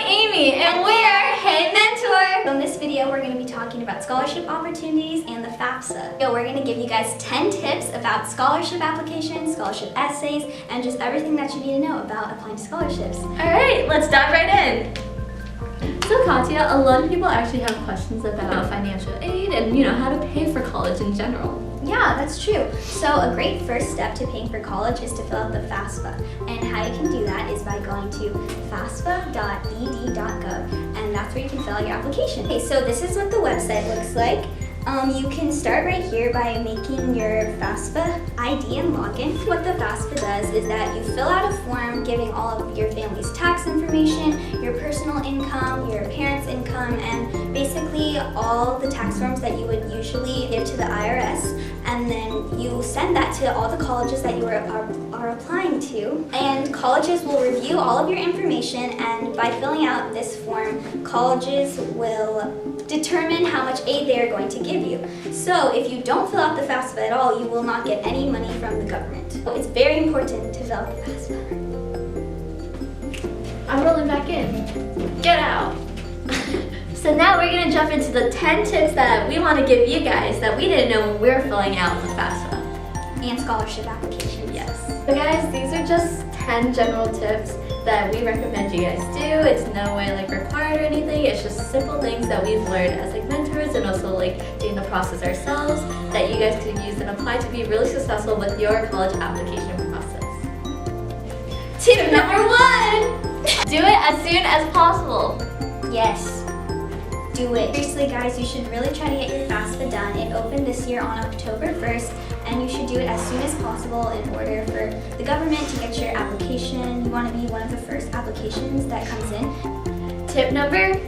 Amy, and we're Hey Mentor! So in this video, we're going to be talking about scholarship opportunities and the Fafsa. So we're going to give you guys 10 tips about scholarship applications, scholarship essays, and just everything that you need to know about applying to scholarships. Alright, let's dive right in! So Katya, a lot of people actually have questions about financial aid and how to pay for college in general. Yeah, that's true. So a great first step to paying for college is to fill out the FAFSA. And how you can do that is by going to fafsa.ed.gov, and that's where you can fill out your application. Okay, so this is what the website looks like. You can start right here by making your FAFSA ID and login. What the FAFSA does is that you fill out a form giving all of your family's tax information, your personal income, your parents' income, and basically all the tax forms that you would usually give to the IRS. And then you send that to all the colleges that you are applying to. And colleges will review all of your information, and by filling out this form, colleges will determine how much aid they are going to give you. So if you don't fill out the FAFSA at all, you will not get any money from the government. So it's very important to fill out the FAFSA. I'm rolling back in. Get out! So now we're going to jump into the 10 tips that we want to give you guys that we didn't know when we were filling out the FAFSA. And scholarship applications. Yes. So guys, these are just 10 general tips that we recommend you guys do. It's no way required or anything. It's just simple things that we've learned as mentors, and also doing the process ourselves that you guys can use and apply to be really successful with your college application process. Tip number 1! Do it as soon as possible. Yes. Do it. Seriously guys, you should really try to get your FAFSA done. It opened this year on October 1st, and you should do it as soon as possible in order for the government to get your application. You want to be one of the first applications that comes in. Tip number 2!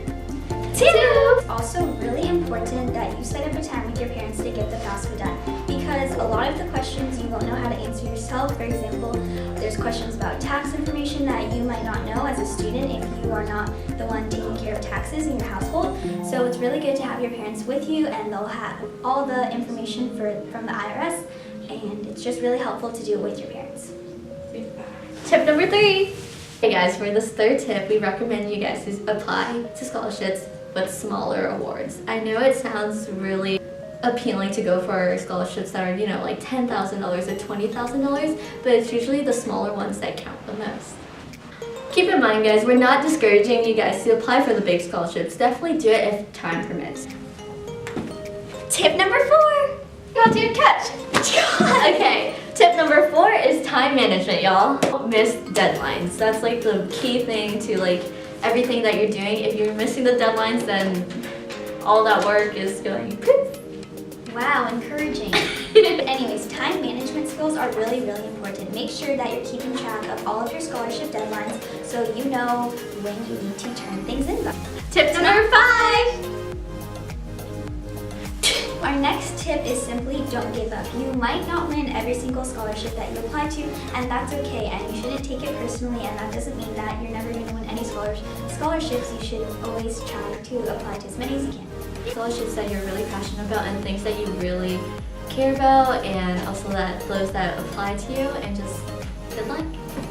It's also really important that you set up a time with your parents to get the FAFSA done, because a lot of the questions you won't know how to answer yourself. For example, there's questions about tax information that you might not know as a student if you are not the one taking care of taxes in your household. So it's really good to have your parents with you, and they'll have all the information from the IRS, and it's just really helpful to do it with your parents. Tip number 3! Hey guys, for this third tip, we recommend you guys to apply to scholarships with smaller awards. I know it sounds really appealing to go for scholarships that are, like $10,000 or $20,000, but it's usually the smaller ones that count the most. Keep in mind guys, we're not discouraging you guys to apply for the big scholarships. Definitely do it if time permits. Tip number 4! Got to catch! Okay, tip number 4 is time management, y'all. Don't miss deadlines. That's the key thing to everything that you're doing. If you're missing the deadlines, then all that work is going poof. Wow, encouraging. Anyways, time management skills are really, really important. Make sure that you're keeping track of all of your scholarship deadlines so you know when you need to turn things in. Tip number 5! Our next tip is simply don't give up. You might not win every single scholarship that you apply to, and that's okay, and you shouldn't take it personally, and that doesn't mean that you're never going to win any scholarships. You should always try to apply to as many as you can. Scholarships that you're really passionate about and things that you really care about, and also those that apply to you, and just good luck.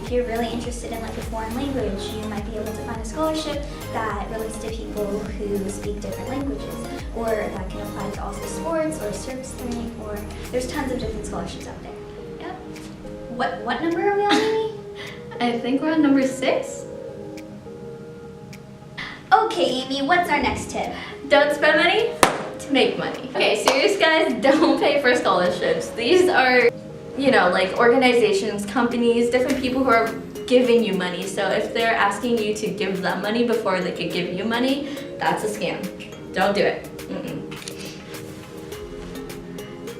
If you're really interested in a foreign language, you might be able to find a scholarship that relates to people who speak different languages, or that can apply to also sports or service learning, or there's tons of different scholarships out there. Yep. What number are we on, Amy? I think we're on number 6. Okay, Amy, what's our next tip? Don't spend money to make money. Okay, serious guys, don't pay for scholarships. These are, organizations, companies, different people who are giving you money. So if they're asking you to give them money before they could give you money, that's a scam. Don't do it.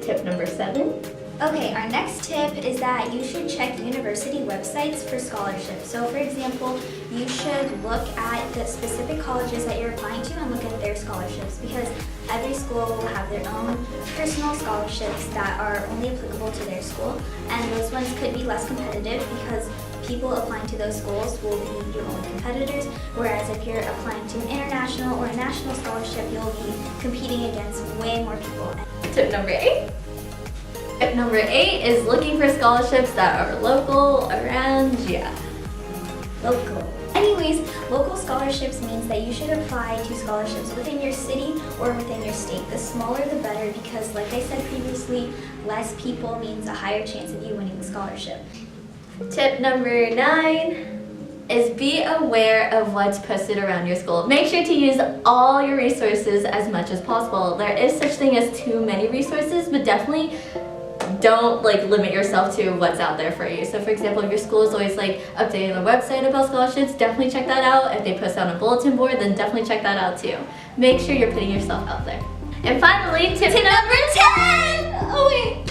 Tip number 7. Okay, our next tip is that you should check university websites for scholarships. So for example, you should look at the specific colleges that you're applying to and look at their scholarships, because every school will have their own personal scholarships that are only applicable to their school, and those ones could be less competitive because people applying to those schools will be your only competitors, whereas if you're applying to an international or a national scholarship, you'll be competing against way more people. Tip number 8. Tip number 8 is looking for scholarships that are local, around, local. Anyways, anyways, local scholarships means that you should apply to scholarships within your city or within your state. The smaller the better, because like I said previously, less people means a higher chance of you winning the scholarship. Tip number 9 is be aware of what's posted around your school. Make sure to use all your resources as much as possible. There is such thing as too many resources, but definitely don't limit yourself to what's out there for you. So for example, if your school is always updating their website about scholarships, definitely check that out. If they post on a bulletin board, then definitely check that out too. Make sure you're putting yourself out there. And finally, tip number 10! Oh wait!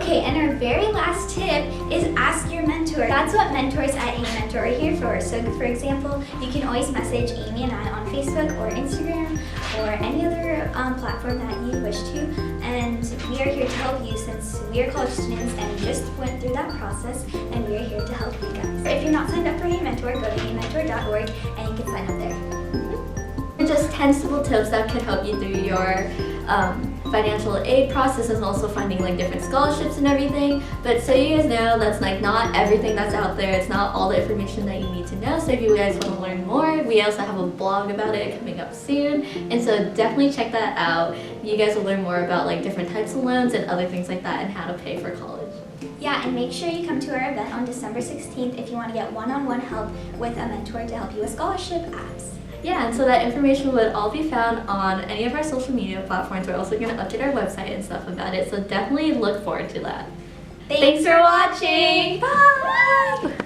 Okay, and our very last tip is ask your mentor. That's what mentors at A-Mentor are here for. So for example, you can always message Amy and I on Facebook or Instagram or any other platform that you wish to. And we are here to help you since we are college students and we just went through that process, and we are here to help you guys. If you're not signed up for A-Mentor, go to amentor.org and you can sign up there. Just 10 simple tips that could help you through your financial aid process, and also finding different scholarships and everything. But so you guys know, that's not everything that's out there. It's not all the information that you need to know. So if you guys want to learn more, we also have a blog about it coming up soon, and so definitely check that out. You guys will learn more about different types of loans and other things like that, and how to pay for college. Yeah, and make sure you come to our event on December 16th if you want to get one-on-one help with a mentor to help you with scholarship apps. Yeah, and so that information would all be found on any of our social media platforms. We're also going to update our website and stuff about it, so definitely look forward to that. Thanks for watching! Bye!